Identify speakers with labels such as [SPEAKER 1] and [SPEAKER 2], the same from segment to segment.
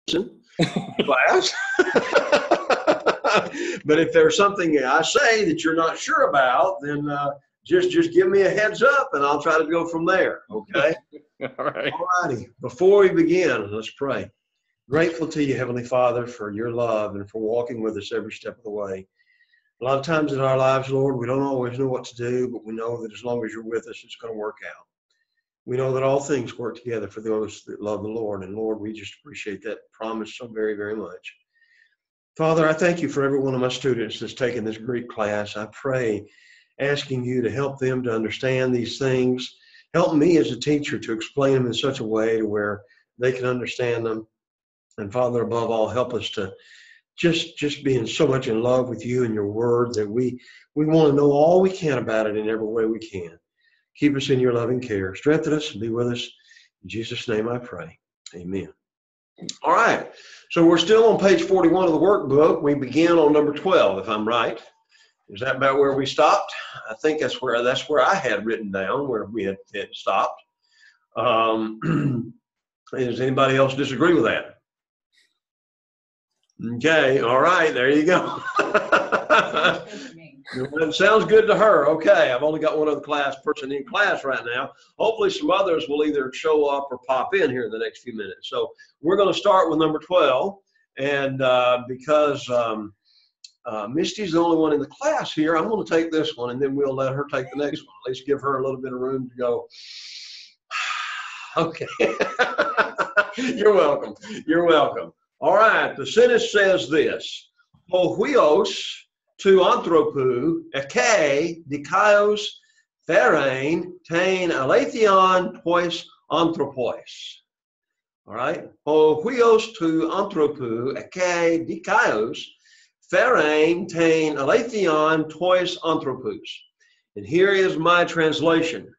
[SPEAKER 1] listen to class. But if there's something I say that you're not sure about, then just give me a heads up and I'll try to go from there. Okay?
[SPEAKER 2] All right.
[SPEAKER 1] All righty. Before we begin, let's pray. Grateful to you, Heavenly Father, for your love and for walking with us every step of the way. A lot of times in our lives, Lord, we don't always know what to do, but we know that as long as you're with us, it's going to work out. We know that all things work together for those that love the Lord. And Lord, we just appreciate that promise so very, very much. Father, I thank you for every one of my students that's taken this Greek class. I pray, asking you to help them to understand these things. Help me as a teacher to explain them in such a way to where they can understand them. And Father, above all, help us to just being so much in love with you and your word that we want to know all we can about it in every way we can. Keep us in your loving care. Strengthen us and be with us. In Jesus' name I pray. Amen. All right. So we're still on page 41 of the workbook. We begin on number 12, if I'm right. Is that about where we stopped? I think that's where I had written down where we had stopped. Does anybody else disagree with that? Okay, all right, there you go. It sounds good to her. Okay, I've only got one other person in class right now. Hopefully some others will either show up or pop in here in the next few minutes. So we're going to start with number 12. And because Misty's the only one in the class here, I'm going to take this one and then we'll let her take the next one. At least give her a little bit of room to go. Okay. You're welcome. You're welcome. All right, the sentence says this: ho huios tu anthropou eke dikaios therein tein aletheon tois anthropos. All right, ho huios tu anthropou eke dikaios therein tein aletheon tois anthropos. And here is my translation: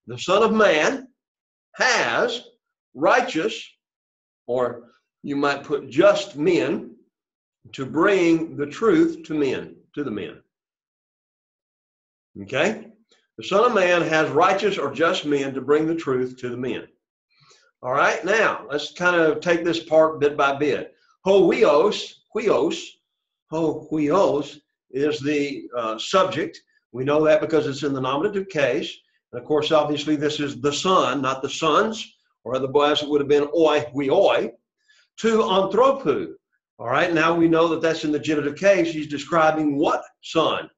[SPEAKER 1] the Son of Man has righteous, or you might put just men, to bring the truth to the men. Okay? The Son of Man has righteous or just men to bring the truth to the men. All right, now let's kind of take this part bit by bit. Ho huios is the subject. We know that because it's in the nominative case. And of course, obviously, this is the Son, not the sons, or otherwise it would have been oi huioi. To anthropou. All right, now we know that that's in the genitive case. He's describing what son?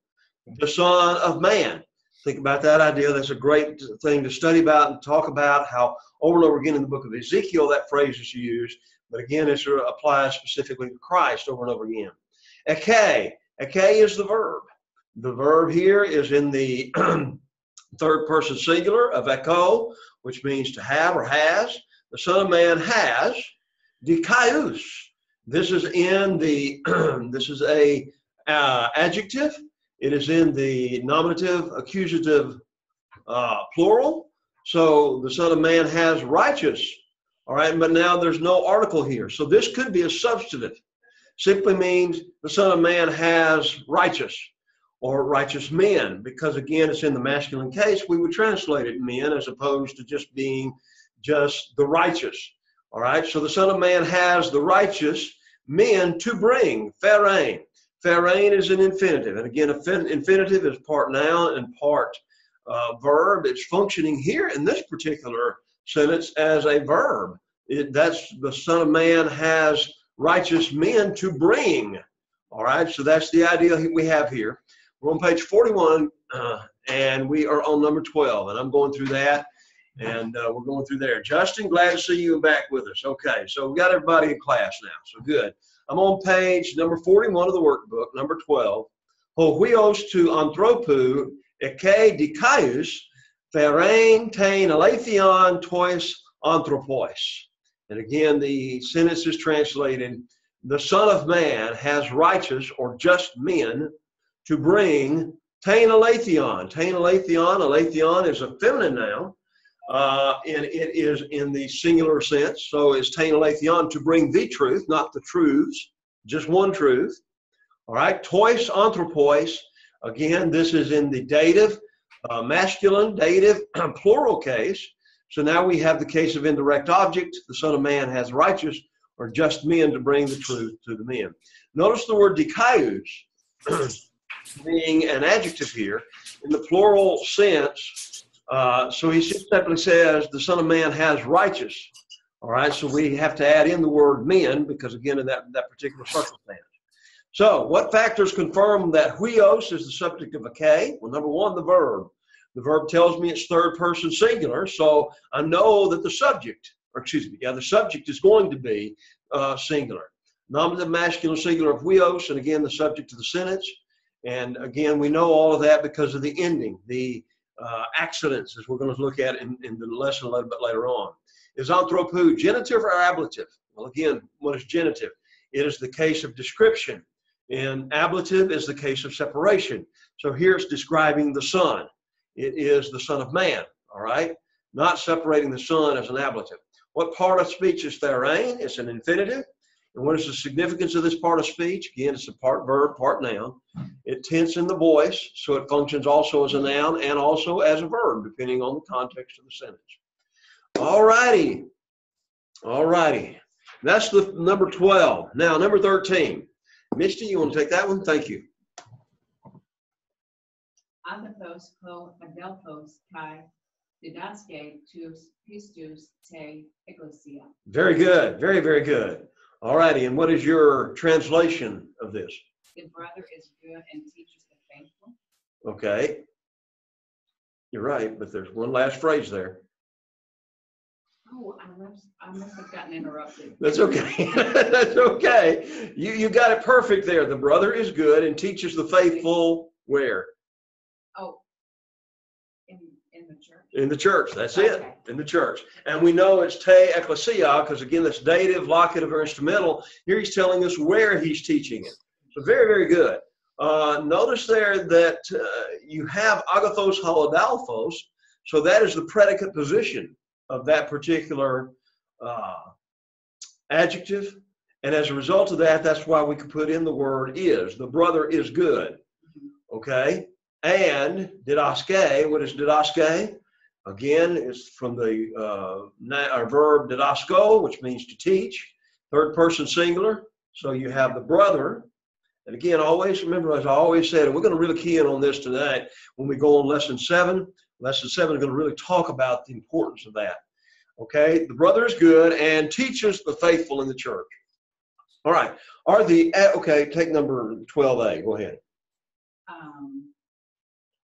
[SPEAKER 1] The Son of Man. Think about that idea. That's a great thing to study about and talk about, how over and over again in the book of Ezekiel that phrase is used. But again, it applies specifically to Christ over and over again. Eke is the verb. The verb here is in the third person singular of echo, which means to have or has. The Son of Man has dikaios. This is in the this is a adjective. It is in the nominative accusative plural. So the Son of Man has righteous. All right, but now there's no article here. So this could be a substantive. Simply means the Son of Man has righteous or righteous men, because again it's in the masculine case. We would translate it men as opposed to just being just the righteous. All right, so the Son of Man has the righteous men to bring. Therein. Therein is an infinitive. And again, infinitive is part noun and part verb. It's functioning here in this particular sentence as a verb. That's the Son of Man has righteous men to bring. All right, so that's the idea we have here. We're on page 41, and we are on number 12, and I'm going through that. And we're going through there. Justin, glad to see you back with us. Okay, so we've got everybody in class now, so good. I'm on page number 41 of the workbook, number 12. Ho huios tu anthropou eke dikaios therein tein aletheon tois anthropos. And again, the sentence is translated: the Son of Man has righteous or just men to bring tein aletheon. Tein aletheon, aletheon is a feminine noun. And it is in the singular sense. So it's tein aletheon, to bring the truth, not the truths, just one truth. All right, tois anthropos. Again, this is in the dative, masculine, dative, plural case. So now we have the case of indirect object. The Son of Man has righteous or just men to bring the truth to the men. Notice the word dikaios being an adjective here in the plural sense. So he simply says the Son of Man has righteous. All right, so we have to add in the word men because, again, in that particular circumstance. So what factors confirm that huios is the subject of a K? Well, number one, the verb. The verb tells me it's third person singular, so I know that the subject, the subject is going to be singular. Nominative masculine singular of huios, and again, the subject of the sentence. And again, we know all of that because of the ending, the accidents, as we're going to look at in the lesson a little bit later on. Is anthropou genitive or ablative? Well, again, what is genitive? It is the case of description, and ablative is the case of separation. So here it's describing the Son. It is the Son of Man, all right? Not separating the Son as an ablative. What part of speech is therein? It's an infinitive. And what is the significance of this part of speech? Again, it's a part verb, part noun. It tense in the voice, so it functions also as a noun and also as a verb, depending on the context of the sentence. All righty. All righty. That's the number 12. Now, number 13. Misty, you want to take that one? Thank you.
[SPEAKER 2] Agathos ho adelphos kai didaske tus pistus te ecclesia.
[SPEAKER 1] Very good. Very, very good. All righty. And what is your translation of this?
[SPEAKER 2] The brother is good and teaches the faithful.
[SPEAKER 1] Okay. You're right, but there's one last phrase there.
[SPEAKER 2] Oh, I must have gotten interrupted.
[SPEAKER 1] That's okay. That's okay. You got it perfect there. The brother is good and teaches the faithful where?
[SPEAKER 2] Oh, in the church.
[SPEAKER 1] In the church. That's
[SPEAKER 2] okay.
[SPEAKER 1] it. In the church. And we know it's te ecclesia because, again, that's dative, locative, or instrumental. Here he's telling us where he's teaching it. So very, very good. Notice there that you have agathos halodalphos. So that is the predicate position of that particular adjective. And as a result of that, that's why we could put in the word is. The brother is good. Okay? And didaske, what is didaske? Again, it's from the verb didasko, which means to teach. Third person singular. So you have the brother. And again, always remember, as I always said, and we're going to really key in on this tonight when we go on lesson 7. Lesson 7 is going to really talk about the importance of that. Okay, the brother is good and teaches the faithful in the church. All right, okay, take number 12A, go ahead.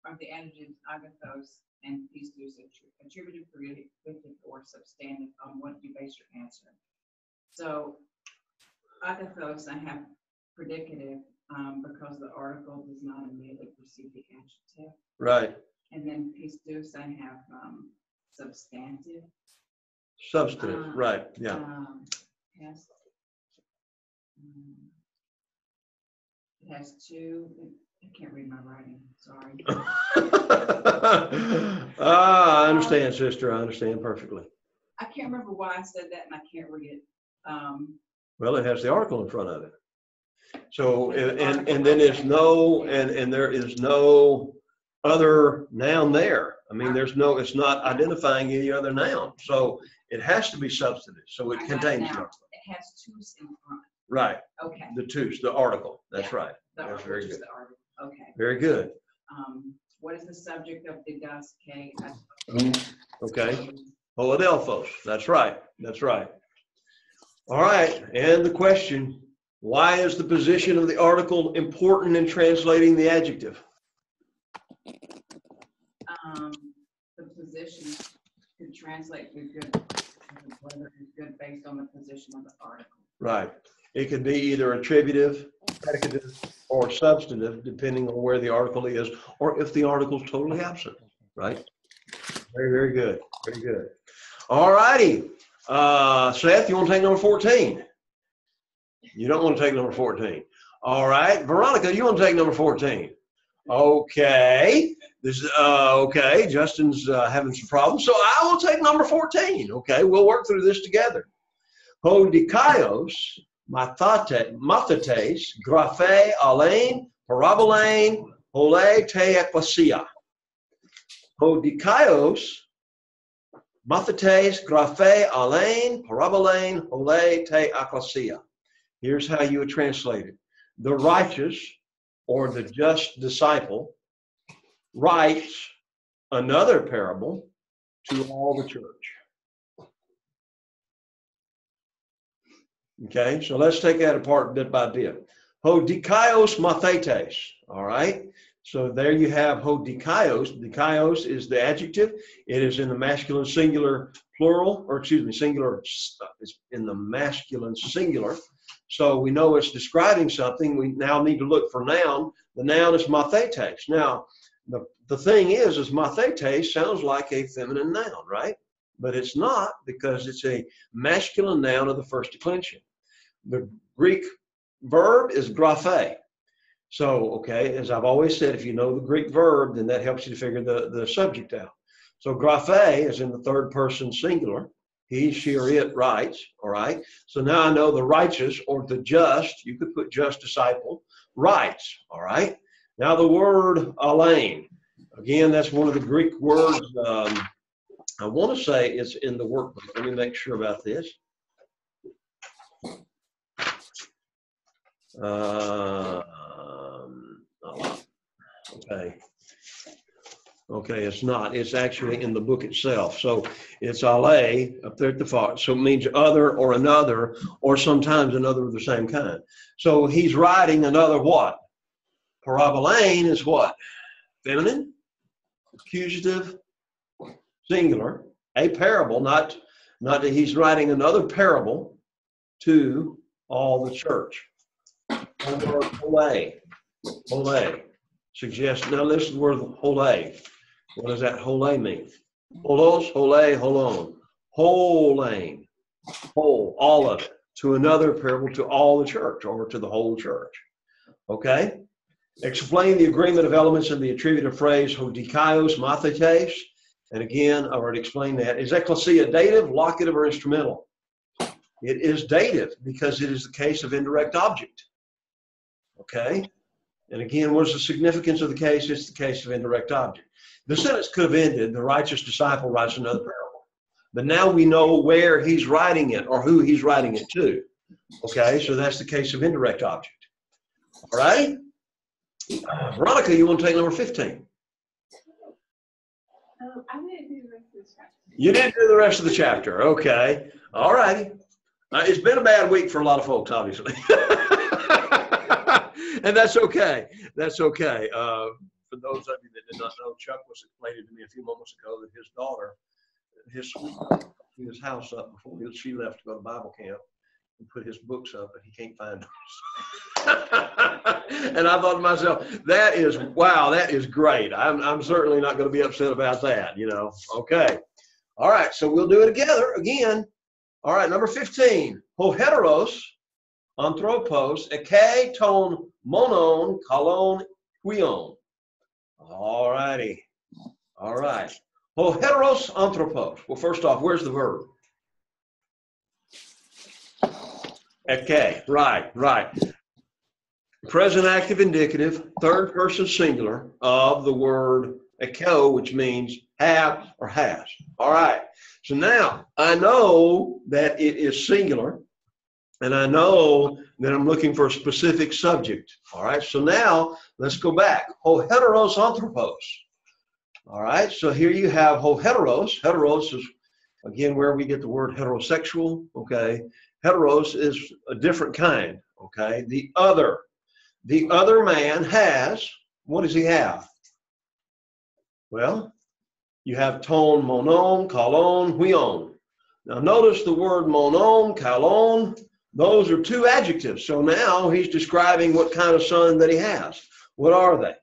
[SPEAKER 2] Are the adjectives agathos and pistus attributive, predictive, or substantive on what you base your answer? So, agathos, I have predicative because the article does not immediately precede the adjective.
[SPEAKER 1] Right.
[SPEAKER 2] And then pistus, I have substantive.
[SPEAKER 1] Substantive, right, yeah.
[SPEAKER 2] It has two. I can't read my writing, sorry.
[SPEAKER 1] I understand, sister. I understand perfectly.
[SPEAKER 2] I can't remember why I said that, and I can't read it.
[SPEAKER 1] Well, it has the article in front of it. So, and then there's no, and there is no other noun there. I mean, there's no, it's not identifying any other noun. So it has to be substantive. So it contains the article.
[SPEAKER 2] It has tus in front.
[SPEAKER 1] Right.
[SPEAKER 2] Okay.
[SPEAKER 1] The tus, the article. That's
[SPEAKER 2] yeah,
[SPEAKER 1] right.
[SPEAKER 2] That's
[SPEAKER 1] very good.
[SPEAKER 2] The article. Okay.
[SPEAKER 1] Very good.
[SPEAKER 2] What is the subject of the didaske?
[SPEAKER 1] Okay. Holadelphos. That's right. That's right. All right. And the question, why is the position of the article important in translating the adjective?
[SPEAKER 2] The position could translate to good, whether it's good based on the position of the article.
[SPEAKER 1] Right. It can be either attributive, predicative, or substantive, depending on where the article is, or if the article is totally absent. Right? Very, very good. Very good. All righty. Seth, you want to take number 14? You don't want to take number 14. All right. Veronica, you want to take number 14? Okay. This okay. Justin's having some problems, so I will take number 14. Okay, we'll work through this together. Hodikaios, mathates, graphe, alein, parabolain, hole te ecclesia. Hodikaios Mathetes, graphe, alein, parabolain, hole, te ecclesia. Here's how you would translate it. The righteous or the just disciple writes another parable to all the church. Okay, so let's take that apart bit by bit. Ho dikaios mathetes. All right. So there you have ho dikaios. Dikaios is the adjective. It is in the masculine singular plural, or excuse me, singular. It's in the masculine singular. So we know it's describing something. We now need to look for noun. The noun is mathetes. Now, the thing is mathetes sounds like a feminine noun, right? But it's not, because it's a masculine noun of the first declension. The Greek verb is graphe. So, okay, as I've always said, if you know the Greek verb, then that helps you to figure the subject out. So graphe is in the third person singular. He, she, or it writes, all right? So now I know the righteous or the just, you could put just disciple, writes, all right? Now the word alein, again, that's one of the Greek words. I want to say it's in the workbook. Let me make sure about this. Okay, it's not. It's actually in the book itself. So it's ale up there at the far. So it means other or another, or sometimes another of the same kind. So he's writing another what? Parabolain is what? Feminine, accusative, singular. A parable, not that he's writing another parable to all the church. Hole suggests, now listen to the word hole. What does that hole mean? Holos, hole, holon. Holein, whole, all of it, to another parable to all the church, or to the whole church. Okay? Explain the agreement of elements in the attributive phrase hodikaios mathetes. And again, I already explained that. Is ecclesia dative, locative, or instrumental? It is dative because it is the case of indirect object. Okay? And again, what is the significance of the case? It's the case of indirect object. The sentence could have ended, the righteous disciple writes another parable. But now we know where he's writing it or who he's writing it to. Okay, so that's the case of indirect object. All right? Veronica, you want to take number 15?
[SPEAKER 3] I didn't do the rest of the chapter.
[SPEAKER 1] You didn't do the rest of the chapter. Okay. All righty. It's been a bad week for a lot of folks, obviously. And that's okay. That's okay. For those of you that did not know, Chuck was explaining to me a few moments ago that his daughter, his sweetheart, threw his house up before she left to go to Bible camp and put his books up, but he can't find those. And I thought to myself, that is, wow, that is great. I'm certainly not going to be upset about that, you know. Okay. All right, so we'll do it together again. All right, number 15. Ho heteros, anthropos, eke ton monon, kalon, huion. All righty. All right. Ho heteros, anthropos. Well, first off, where's the verb? Eke. Right. Present active indicative, third person singular of the word eko, which means have or has. All right. So now I know that it is singular, and I know that I'm looking for a specific subject. All right. So now let's go back. Ho heteros anthropos. All right. So here you have ho heteros. Heteros is, again, where we get the word heterosexual. Okay. Heteros is a different kind. Okay. The other man has, what does he have? Well, you have ton, monon, kalon, huion. Now notice the word monon, kalon, those are two adjectives. So now he's describing what kind of son that he has. What are they?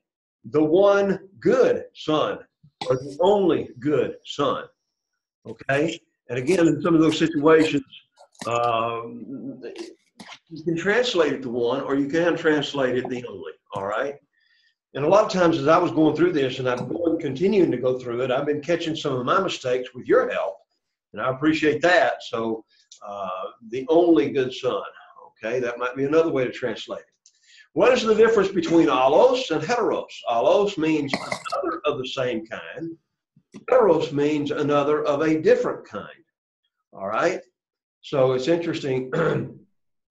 [SPEAKER 1] The one good son, or the only good son. Okay? And again, in some of those situations, you can translate it to one, or you can translate it the only. All right? And a lot of times as I was going through this, and I'm continuing to go through it, I've been catching some of my mistakes with your help, and I appreciate that. So the only good son, okay, that might be another way to translate it. What is the difference between allos and heteros? Allos means another of the same kind. Heteros means another of a different kind. All right. So it's interesting.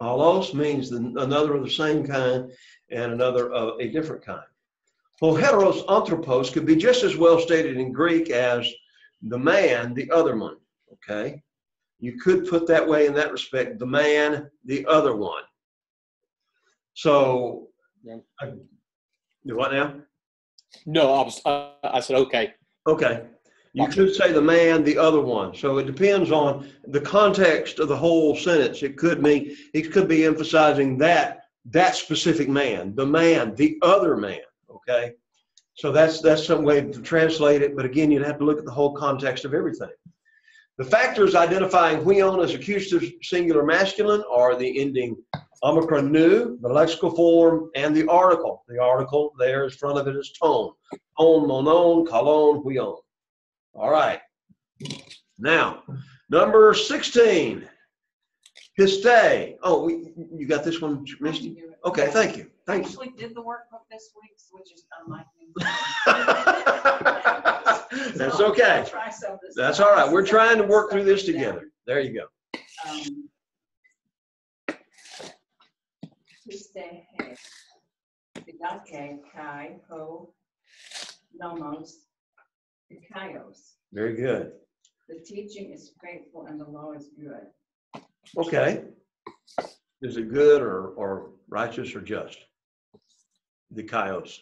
[SPEAKER 1] Allos means another of the same kind and another of a different kind. Well, heteros anthropos could be just as well stated in Greek as the man, the other one. Okay. You could put that way in that respect, the man, the other one. So, what now?
[SPEAKER 4] No, I said okay.
[SPEAKER 1] Okay. You could say the man, the other one. So it depends on the context of the whole sentence. It could be emphasizing that specific man, the other man. Okay. So that's some way to translate it. But again, you'd have to look at the whole context of everything. The factors identifying huion as accusative singular masculine are the ending omicron nu, the lexical form, and the article. The article there in front of it is tone. Tone, monon, kalon, huion. All right. Now, number 16. Piste. Oh, you got this one, Misty? Okay, thank you.
[SPEAKER 2] I
[SPEAKER 1] Thanks.
[SPEAKER 2] actually did the workbook this week, which is unlike me.
[SPEAKER 1] That's
[SPEAKER 2] So
[SPEAKER 1] okay.
[SPEAKER 2] I'll try some this
[SPEAKER 1] That's
[SPEAKER 2] time.
[SPEAKER 1] all right. We're trying to work through this together. There you go.
[SPEAKER 2] Tuesday, Didache, Kai, Ho, Nomos, Kaios.
[SPEAKER 1] Very good.
[SPEAKER 2] The teaching is faithful and the law is good.
[SPEAKER 1] Okay. Is it good or righteous or just? The Kaios.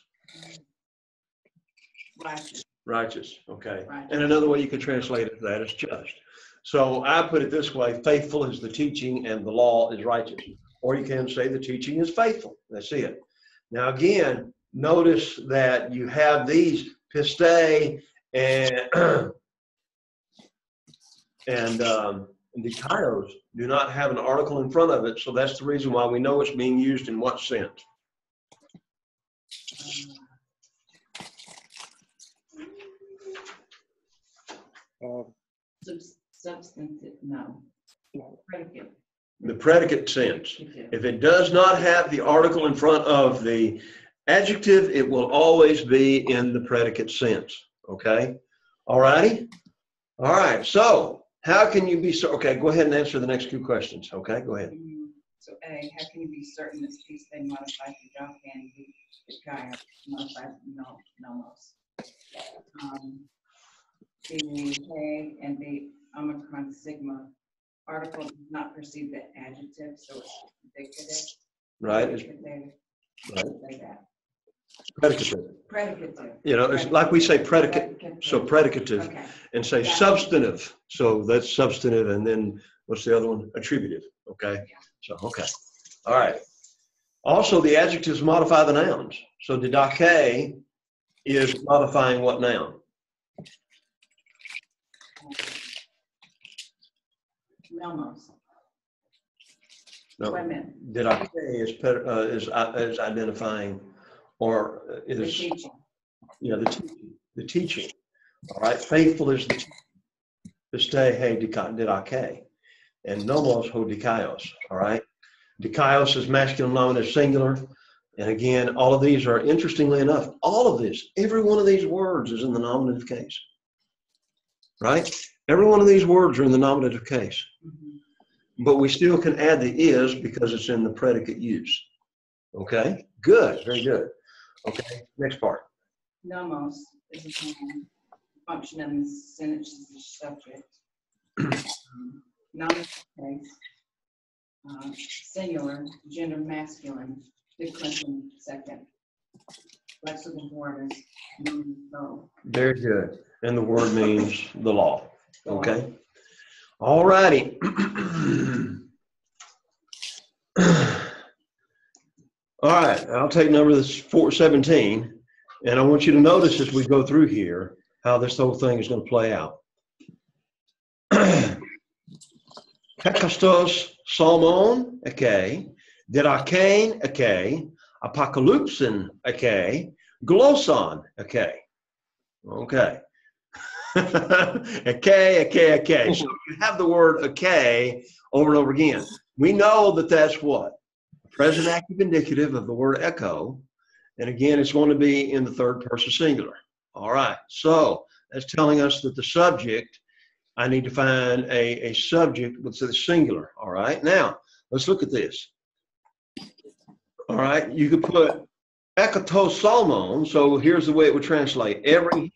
[SPEAKER 2] Righteous.
[SPEAKER 1] Righteous. Okay.
[SPEAKER 2] Righteous.
[SPEAKER 1] And another way you could translate it that is just. So I put it this way: faithful is the teaching and the law is righteous. Or you can say the teaching is faithful. That's it. Now again, notice that you have these piste and the kaios do not have an article in front of it, so that's the reason why we know it's being used in what sense.
[SPEAKER 2] Substantive, no. Predicate.
[SPEAKER 1] The predicate sense. If it does not have the article in front of the adjective, it will always be in the predicate sense. Okay? All righty? All right. So, how can you be so? Okay, go ahead and answer the next two questions. Okay, go ahead.
[SPEAKER 2] So A, how can you be certain this piece they modified the job can be the guy modified nomos? The A and the omicron sigma article does not precede the adjective, so it's indicative.
[SPEAKER 1] Right?
[SPEAKER 2] Right.
[SPEAKER 1] Right.
[SPEAKER 2] Say that.
[SPEAKER 1] Predicative.
[SPEAKER 2] Predicative.
[SPEAKER 1] You know, it's like we say predicate, so predicative,
[SPEAKER 2] Okay.
[SPEAKER 1] and say
[SPEAKER 2] Yeah.
[SPEAKER 1] substantive. So that's substantive, and then what's the other one? Attributive. Okay.
[SPEAKER 2] Yeah.
[SPEAKER 1] So, okay. All right. Also, the adjectives modify the nouns. So didache is modifying what noun?
[SPEAKER 2] Nomos.
[SPEAKER 1] No.
[SPEAKER 2] Women.
[SPEAKER 1] Didache is identifying or
[SPEAKER 2] The
[SPEAKER 1] is
[SPEAKER 2] teaching.
[SPEAKER 1] the teaching. All right. Faithful is the teaching. Piste he didache. And nomos ho dikaios. All right. Dikaios is masculine nominative singular. And again, all of these are, interestingly enough, all of this, every one of these words is in the nominative case. Right? Every one of these words are in the nominative case.
[SPEAKER 2] Mm-hmm.
[SPEAKER 1] But we still can add the is because it's in the predicate use. Okay? Good. Very good. Okay. Next part.
[SPEAKER 2] Nomos is a noun, function in the sentence is the subject. Nominative case, singular, gender masculine, declension second. Lexical form is no.
[SPEAKER 1] Very good. And the word means the law. Okay? All righty. All right. I'll take number 417. And I want you to notice as we go through here how this whole thing is going to play out. Kakastos salmon, okay. Didakein, okay. Apocalypsin, okay. Glosson, okay. Okay. Okay. So you have the word okay over and over again. We know that that's what? Present active indicative of the word echo. And again, it's going to be in the third person singular. All right. So That's telling us that the subject, I need to find a subject with the singular. All right. Now, let's look at this. All right. You could put ekatos salmon. So here's the way it would translate. Every him.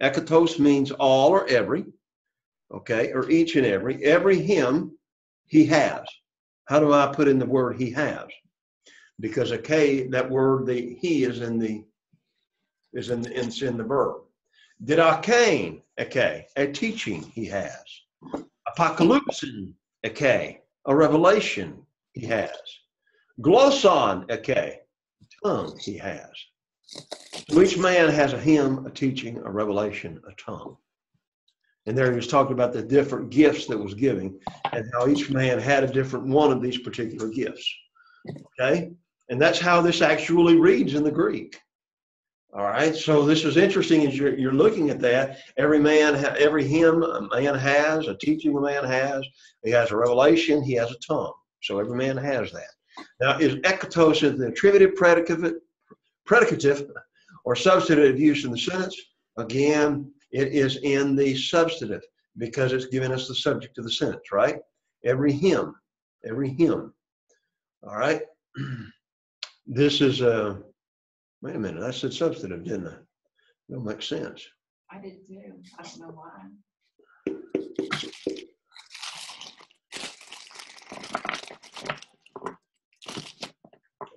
[SPEAKER 1] Ekatos means all or every. Okay. Or each and every. Every him he has. How do I put in the word he has? Because that word, the he is in the verb. Didakein, a teaching he has. Apocalypsin, a revelation he has. Glosson, a tongue he has. So each man has a hymn, a teaching, a revelation, a tongue. And there he was talking about the different gifts that was giving and how each man had a different one of these particular gifts. Okay? And that's how this actually reads in the Greek. All right? So this is interesting as you're looking at that. Every hymn a man has, a teaching a man has. He has a revelation, he has a tongue. So every man has that. Now, is ekatos the attributive predicative or substantive use in the sentence? Again, it is in the substantive because it's giving us the subject of the sentence, right? Every hymn. All right. This is wait a minute, I said substantive, didn't I? That makes sense.
[SPEAKER 2] I did too. I don't know why.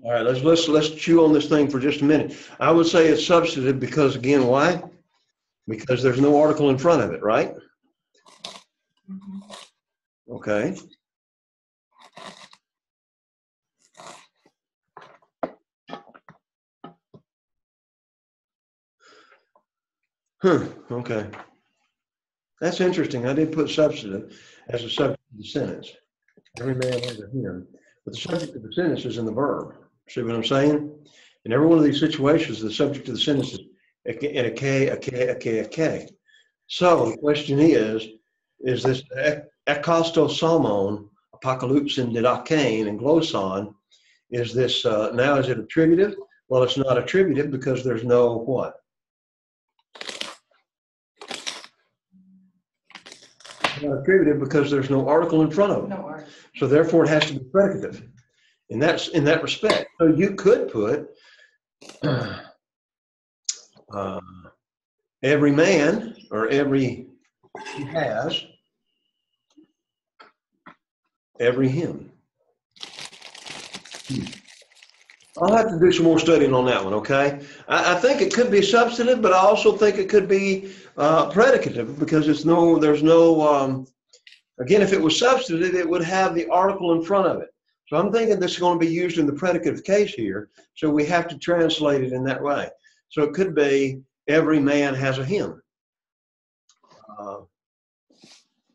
[SPEAKER 1] All right, let's chew on this thing for just a minute. I would say it's substantive because, again, why? Because there's no article in front of it, right? Okay. Okay. That's interesting. I did put substantive as a subject of the sentence. Every man has a him. But the subject of the sentence is in the verb. See what I'm saying? In every one of these situations, the subject of the sentence is a K. So the question is this ekostos salmon, apocalypsin didakein, and glosson, is this, now is it attributive? Well, it's not attributive because there's no what? It's not attributive because there's no article in front of it.
[SPEAKER 2] No article.
[SPEAKER 1] So therefore it has to be predicative. And that's in that respect. So you could put every man or every he has, every him. I'll have to do some more studying on that one, okay? I think it could be substantive, but I also think it could be predicative because there's no, again, if it was substantive, it would have the article in front of it. So I'm thinking this is going to be used in the predicative case here, so we have to translate it in that way. So it could be every man has a hymn.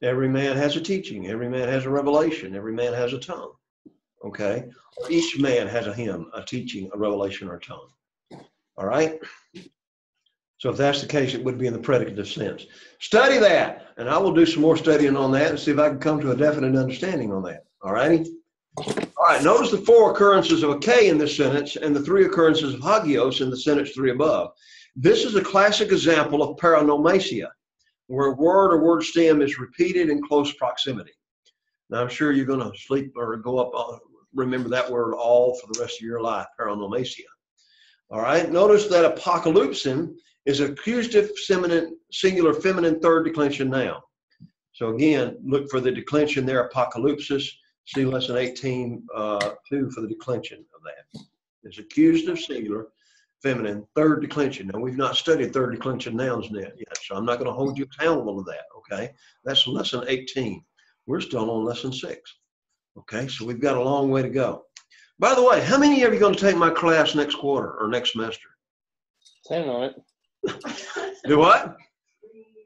[SPEAKER 1] Every man has a teaching. Every man has a revelation. Every man has a tongue. Okay? Or each man has a hymn, a teaching, a revelation, or a tongue. All right? So if that's the case, it would be in the predicative sense. Study that, and I will do some more studying on that and see if I can come to a definite understanding on that. All righty? All right, notice the 4 occurrences of a K in this sentence and the 3 occurrences of hagios in the sentence 3 above. This is a classic example of paronomasia, where a word or word stem is repeated in close proximity. Now, I'm sure you're going to sleep or go up, remember that word all for the rest of your life, paronomasia. All right, notice that apocalypsin is accusative singular feminine third declension noun. So again, look for the declension there, apocalypsis. See lesson 18, 2 for the declension of that. It's accusative singular feminine third declension. Now, we've not studied third declension nouns yet, so I'm not going to hold you accountable to that, okay? That's lesson 18. We're still on lesson 6, okay? So we've got a long way to go. By the way, how many of you are going to take my class next quarter or next semester?
[SPEAKER 4] Planning on it.
[SPEAKER 1] Do what?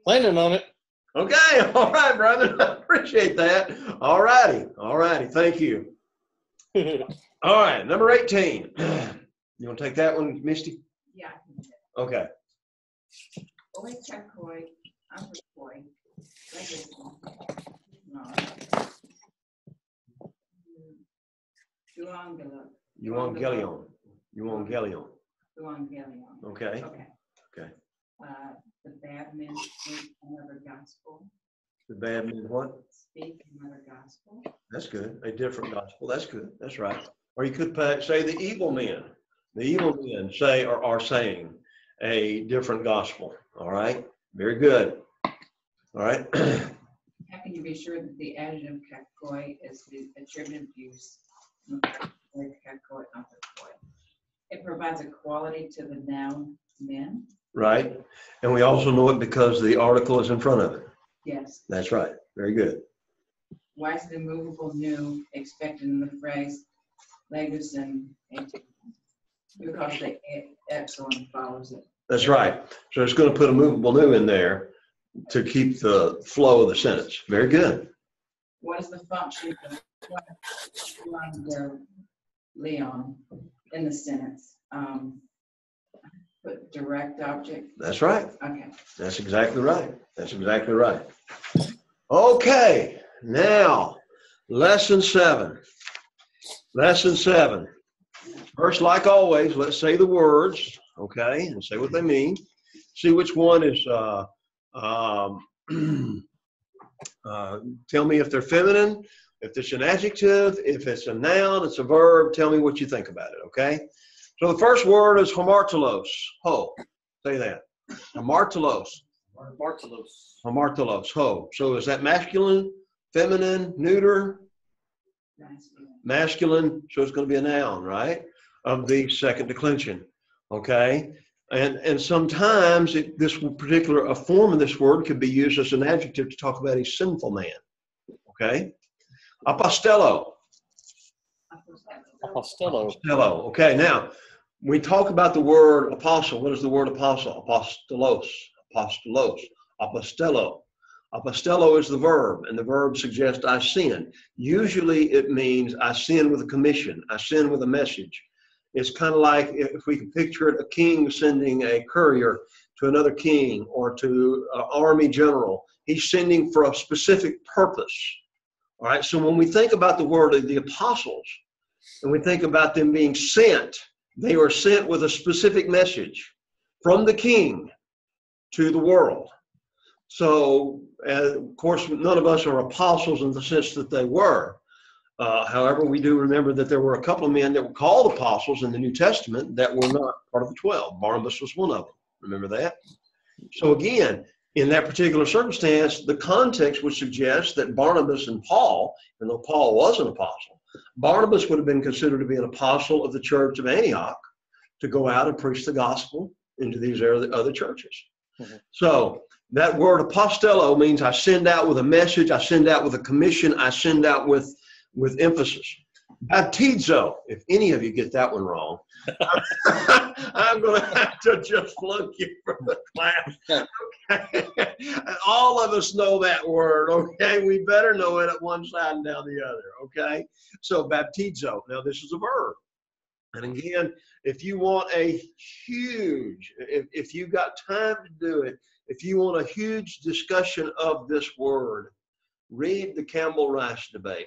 [SPEAKER 4] Planning on it.
[SPEAKER 1] Okay, all right, brother. I appreciate that. All righty. Thank you. All right, number 18. You want to take that one, Misty?
[SPEAKER 2] Yeah. I can do
[SPEAKER 1] Okay.
[SPEAKER 2] that. Oi chakoi, ambrikoi, legacy,
[SPEAKER 1] Euangelion.
[SPEAKER 2] Euangelion.
[SPEAKER 1] Okay.
[SPEAKER 2] Okay.
[SPEAKER 1] Okay.
[SPEAKER 2] The bad men speak another gospel.
[SPEAKER 1] The bad men what?
[SPEAKER 2] Speak another gospel.
[SPEAKER 1] That's good. A different gospel. That's good. That's right. Or you could say the evil men. The evil men say or are saying a different gospel. All right. Very good. All right.
[SPEAKER 2] How can you be sure that the adjective kakoi is the attributive use? Kakoi, not kakoi. It provides a quality to the noun men.
[SPEAKER 1] Right. And we also know it because the article is in front of it.
[SPEAKER 2] Yes.
[SPEAKER 1] That's right. Very good.
[SPEAKER 2] Why is the movable nu expected in the phrase legus and because the epsilon follows it?
[SPEAKER 1] That's right. So it's going to put a movable nu in there to keep the flow of the sentence. Very good.
[SPEAKER 2] What is the function of Leon in the sentence? Put direct object.
[SPEAKER 1] That's right.
[SPEAKER 2] Okay.
[SPEAKER 1] That's exactly right. That's exactly right. Okay. Now, lesson 7. Lesson 7. First, like always, let's say the words, okay, and say what they mean. See which one is, tell me if they're feminine, if it's an adjective, if it's a noun, it's a verb. Tell me what you think about it, okay? So the first word is hamartolos. Ho. Say that. Hamartolos.
[SPEAKER 4] Hamartolos.
[SPEAKER 1] Hamartolos. Ho. So is that masculine, feminine, neuter? Masculine. So it's going to be a noun, right? Of the second declension. Okay? And sometimes this particular a form of this word could be used as an adjective to talk about a sinful man. Okay? Apostello.
[SPEAKER 4] Apostello.
[SPEAKER 1] Apostello. Okay, now we talk about the word apostle. What is the word apostle? Apostolos. Apostolos. Apostello. Apostello is the verb, and the verb suggests I send. Usually it means I send with a commission. I send with a message. It's kind of like, if we can picture it, a king sending a courier to another king or to an army general. He's sending for a specific purpose. All right, so when we think about the word of the apostles, and we think about them being sent, they were sent with a specific message from the king to the world. So, of course, none of us are apostles in the sense that they were. However, we do remember that there were a couple of men that were called apostles in the New Testament that were not part of the 12. Barnabas was one of them. Remember that? So again, in that particular circumstance, the context would suggest that Barnabas and Paul, even though Paul was an apostle, Barnabas would have been considered to be an apostle of the church of Antioch to go out and preach the gospel into these other churches. Mm-hmm. So that word apostello means I send out with a message, I send out with a commission, I send out with emphasis. Baptizo, if any of you get that one wrong, I'm going to have to just flunk you from the class. Okay? All of us know that word, okay? We better know it at one side and down the other, okay? So baptizo, now this is a verb. And again, if you want a huge, if you've got time to do it, if you want a huge discussion of this word, read the Campbell-Rice debate.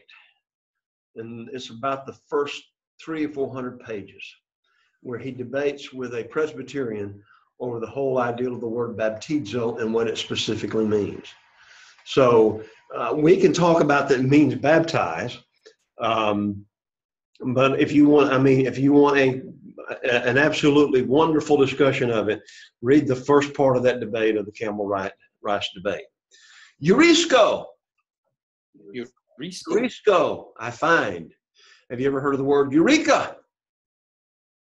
[SPEAKER 1] And it's about the first 300 or 400 pages where he debates with a Presbyterian over the whole idea of the word baptizo and what it specifically means. So we can talk about that it means baptize, but if you want, an absolutely wonderful discussion of it, read the first part of that debate of the Campbell-Rice debate. Eurisco. Eurisco, I find. Have you ever heard of the word eureka?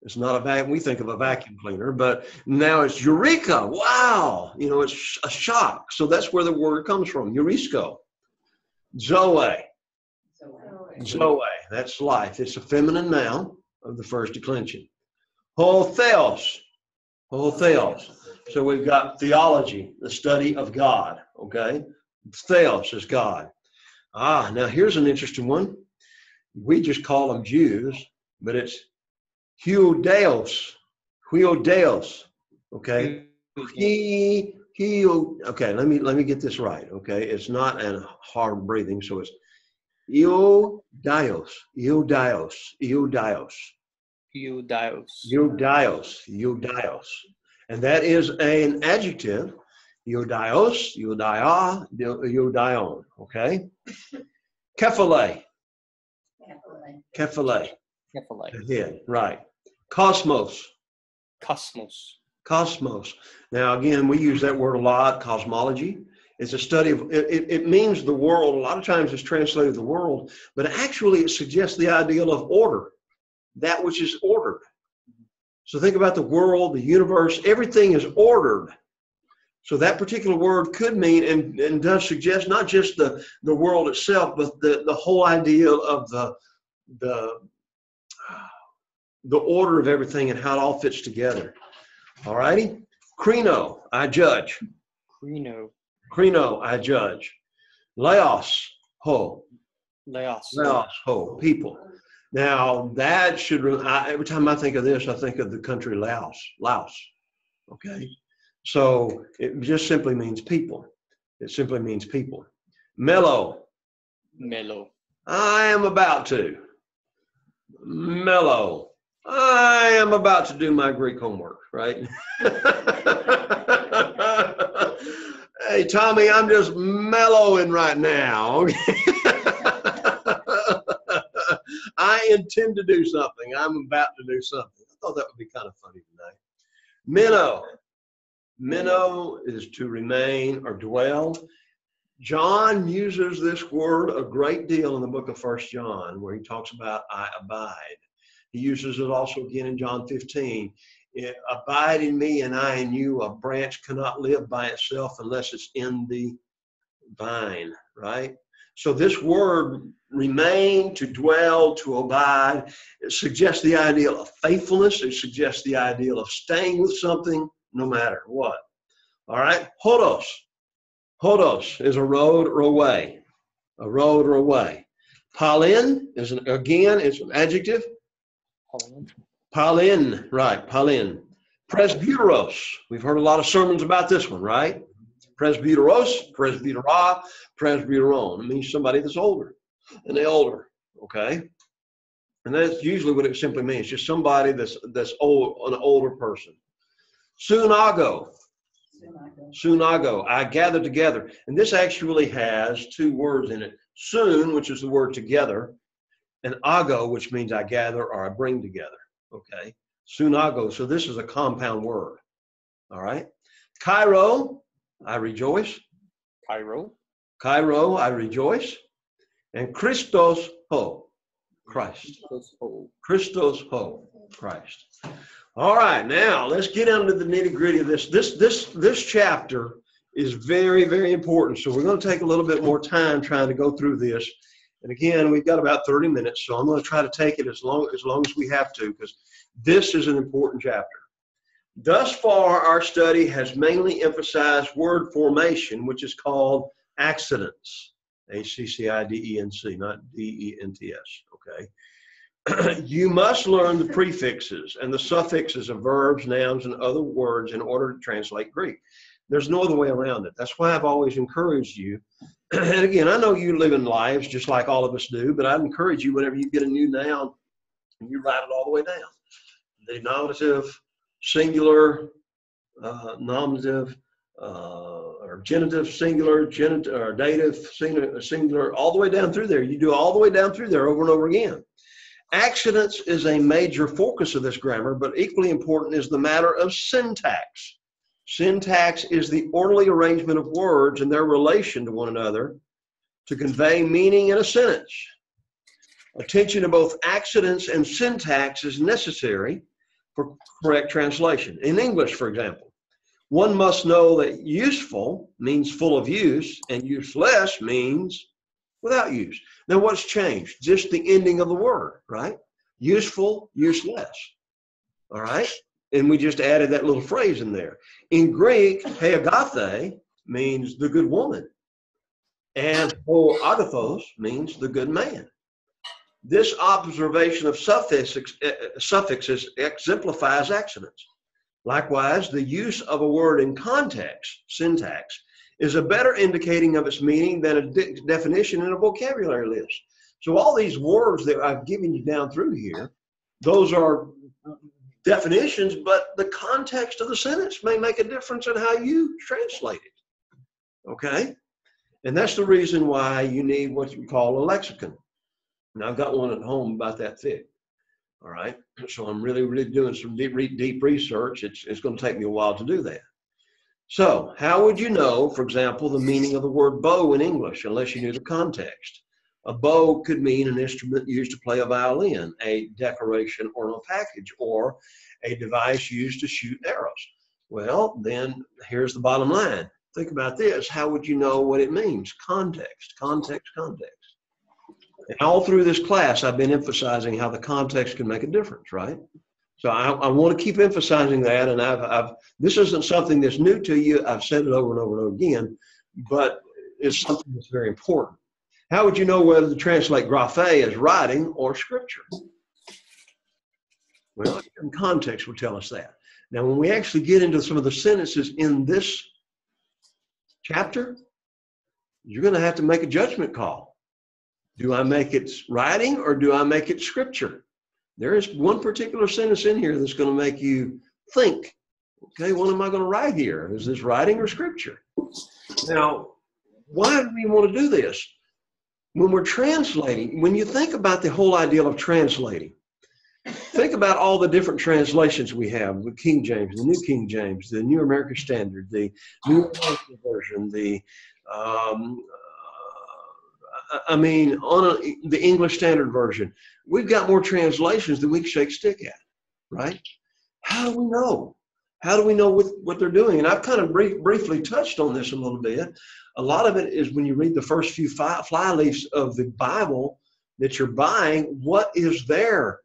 [SPEAKER 1] It's not a vacuum. We think of a vacuum cleaner, but now it's eureka. Wow. You know, it's a shock. So that's where the word comes from, eurisco. Zoe. Zoe. That's life. It's a feminine noun of the first declension. Ho theos. Ho theos. So we've got theology, the study of God. Okay. Theos is God. Now here's an interesting one. We just call them Jews, but it's Huodeos. Huodeos. Okay. Okay, let me get this right. Okay. It's not a hard breathing, so it's Iodios. Iodios. Iodios.
[SPEAKER 4] Iodios.
[SPEAKER 1] Iodios. Iodios. And that is an adjective. Iodios, iodia, iodion. Okay? Kephale. Kephale.
[SPEAKER 4] Kephale.
[SPEAKER 1] The head. Right. Cosmos.
[SPEAKER 4] Cosmos.
[SPEAKER 1] Cosmos. Now, again, we use that word a lot, cosmology. It's a study of, it means the world. A lot of times it's translated the world, but actually it suggests the ideal of order, that which is ordered. So think about the world, the universe, everything is ordered. So that particular word could mean and does suggest not just the world itself, but the whole ideal of the order of everything and how it all fits together. All righty? Krino, I judge. Krino, I judge. Laos, ho.
[SPEAKER 4] Laos.
[SPEAKER 1] Laos, ho, people. Now, that should, every time I think of this, I think of the country Laos. Laos, okay? So it just simply means people. It simply means people. Mellow.
[SPEAKER 4] Mellow.
[SPEAKER 1] I am about to. Mellow. I am about to do my Greek homework, right? Hey, Tommy, I'm just mellowing right now. I intend to do something. I'm about to do something. I thought that would be kind of funny today. Minnow. Minnow is to remain or dwell. John uses this word a great deal in the book of 1 John, where he talks about I abide. He uses it also again in John 15. Abide in me and I in you. A branch cannot live by itself unless it's in the vine, right? So this word, remain, to dwell, to abide, it suggests the ideal of faithfulness. It suggests the ideal of staying with something no matter what. All right? Hodos. Hodos is a road or a way. A road or a way. Palin is, again, it's an adjective. Palin, right, palin. Presbyteros, we've heard a lot of sermons about this one, right? Presbyteros, presbytera, presbyteron. It means somebody that's older, an elder, okay? And that's usually what it simply means, just somebody that's old, an older person. Sunago. Sunago, I gather together. And this actually has two words in it. Sun, which is the word together, and ago, which means I gather or I bring together. Okay. Sunago. So this is a compound word. All right. Cairo, I rejoice.
[SPEAKER 4] Cairo.
[SPEAKER 1] Cairo, I rejoice. And Christos ho. Christ. Christos ho. Christ. All right. Now let's get into the nitty gritty of this. This chapter is very, very important. So we're going to take a little bit more time trying to go through this. And again, we've got about 30 minutes, so I'm going to try to take it as long as we have to, because this is an important chapter. Thus far, our study has mainly emphasized word formation, which is called accidents. A-C-C-I-D-E-N-C, not D-E-N-T-S, okay? You must learn the prefixes and the suffixes of verbs, nouns, and other words in order to translate Greek. There's no other way around it. That's why I've always encouraged you. And again, I know you live in lives just like all of us do, but I'd encourage you whenever you get a new noun, you write it all the way down. The nominative, singular, nominative, or genitive, singular, or dative, singular, all the way down through there. You do all the way down through there over and over again. Accidents is a major focus of this grammar, but equally important is the matter of syntax. Syntax is the orderly arrangement of words and their relation to one another to convey meaning in a sentence. Attention to both accidents and syntax is necessary for correct translation. In English, for example, one must know that useful means full of use and useless means without use. Now, what's changed? Just the ending of the word, right? Useful, useless. All right? And we just added that little phrase in there. In Greek, heagathe means the good woman. And ho agathos means the good man. This observation of suffixes exemplifies accidents. Likewise, the use of a word in context, syntax, is a better indicating of its meaning than a definition in a vocabulary list. So all these words that I've given you down through here, those are definitions, but the context of the sentence may make a difference in how you translate it. Okay? And that's the reason why you need what you call a lexicon. Now, I've got one at home about that thick. All right? So I'm really doing some deep research. It's going to take me a while to do that. So how would you know, for example, the meaning of the word bow in English unless you knew the context? A bow could mean an instrument used to play a violin, a decoration or a package, or a device used to shoot arrows. Well, then here's the bottom line. Think about this. How would you know what it means? Context, context, context. And all through this class, I've been emphasizing how the context can make a difference, right? So I want to keep emphasizing that, and this isn't something that's new to you. I've said it over and over and over again, but it's something that's very important. How would you know whether to translate graphe as writing or scripture? Well, context will tell us that. Now, when we actually get into some of the sentences in this chapter, you're going to have to make a judgment call. Do I make it writing or do I make it scripture? There is one particular sentence in here that's going to make you think, okay, what am I going to write here? Is this writing or scripture? Now, why do we want to do this? When we're translating, when you think about the whole idea of translating, think about all the different translations we have, the King James, the New King James, the New American Standard, the New American Version, the the English Standard Version. We've got more translations than we can shake stick at, right? How do we know? How do we know what they're doing? And I've kind of briefly touched on this a little bit. A lot of it is when you read the first few flyleafs of the Bible that you're buying, what is their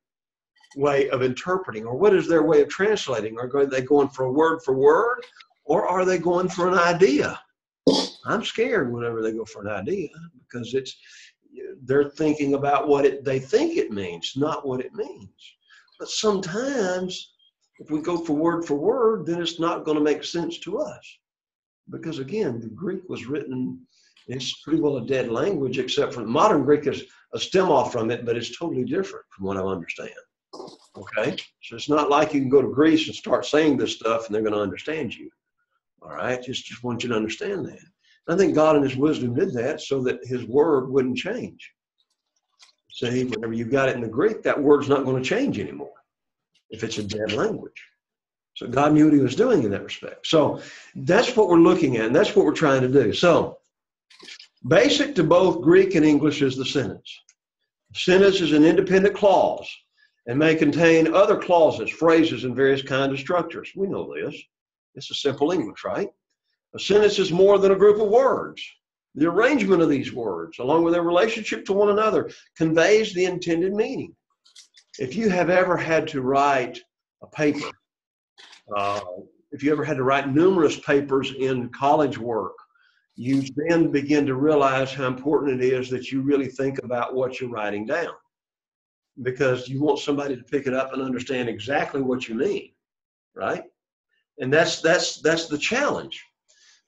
[SPEAKER 1] way of interpreting, or what is their way of translating? Are they going for word, or are they going for an idea? I'm scared whenever they go for an idea, because they're thinking about what they think it means, not what it means. But sometimes if we go for word, then it's not going to make sense to us. Because again, the Greek was written, it's pretty well a dead language, except for modern Greek is a stem off from it, but it's totally different from what I understand. Okay? So it's not like you can go to Greece and start saying this stuff and they're going to understand you. All right? Just want you to understand that. I think God in his wisdom did that so that his word wouldn't change. See, whenever you got it in the Greek, that word's not going to change anymore if it's a dead language. So God knew what he was doing in that respect. So that's what we're looking at, and that's what we're trying to do. So basic to both Greek and English is the sentence. The sentence is an independent clause and may contain other clauses, phrases, and various kinds of structures. We know this. It's a simple English, right? A sentence is more than a group of words. The arrangement of these words, along with their relationship to one another, conveys the intended meaning. If you have ever had to write a paper, if you ever had to write numerous papers in college work, you then begin to realize how important it is that you really think about what you're writing down, because you want somebody to pick it up and understand exactly what you mean, right? And that's the challenge.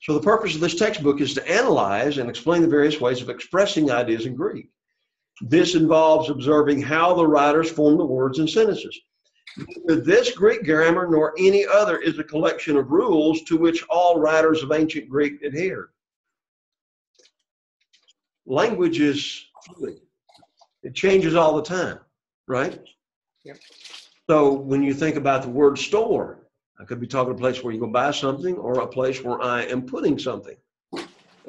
[SPEAKER 1] So the purpose of this textbook is to analyze and explain the various ways of expressing ideas in Greek. This involves observing how the writers form the words and sentences. Neither this Greek grammar nor any other is a collection of rules to which all writers of ancient Greek adhered. Language is fluid. It changes all the time, right?
[SPEAKER 4] Yep.
[SPEAKER 1] So when you think about the word store, I could be talking a place where you go buy something or a place where I am putting something.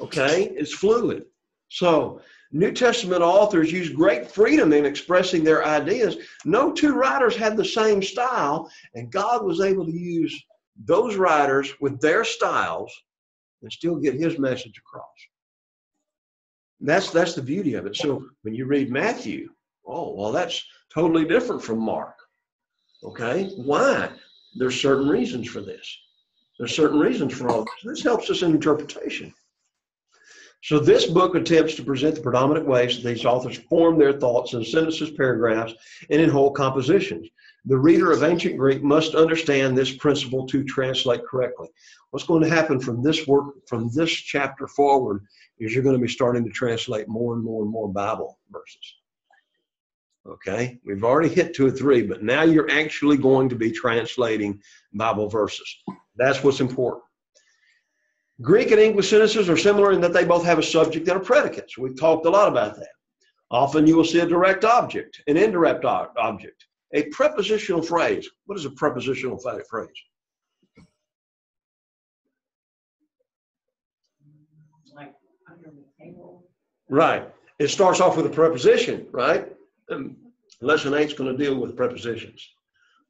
[SPEAKER 1] Okay? It's fluid. So New Testament authors use great freedom in expressing their ideas. No two writers had the same style, and God was able to use those writers with their styles and still get his message across. That's the beauty of it. So when you read Matthew, oh, well, that's totally different from Mark. Okay? Why? There's certain reasons for this. There's certain reasons for all this. This helps us in interpretation. So this book attempts to present the predominant ways that these authors form their thoughts in sentences, paragraphs, and in whole compositions. The reader of ancient Greek must understand this principle to translate correctly. What's going to happen from this work, from this chapter forward, is you're going to be starting to translate more and more and more Bible verses. Okay, we've already hit 2 or 3, but now you're actually going to be translating Bible verses. That's what's important. Greek and English sentences are similar in that they both have a subject and a predicate. So we've talked a lot about that. Often you will see a direct object, an indirect object, a prepositional phrase. What is a prepositional phrase?
[SPEAKER 2] Like under the table.
[SPEAKER 1] Right. It starts off with a preposition, right? Lesson 8 is going to deal with prepositions.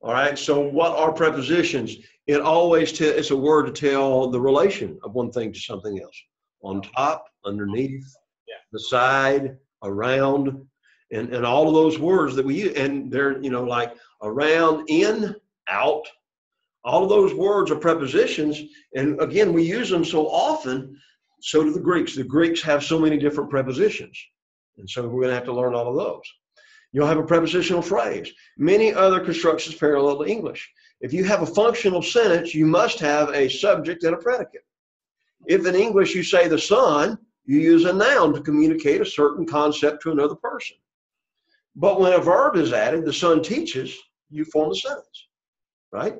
[SPEAKER 1] All right. So what are prepositions? It always it's a word to tell the relation of one thing to something else. On top, underneath, beside, around, and all of those words that we use. And they're, like around, in, out. All of those words are prepositions. And again, we use them so often. So do the Greeks. The Greeks have so many different prepositions. And so we're going to have to learn all of those. You'll have a prepositional phrase. Many other constructions parallel to English. If you have a functional sentence, you must have a subject and a predicate. If in English you say the sun, you use a noun to communicate a certain concept to another person. But when a verb is added, the sun teaches, you form a sentence, right?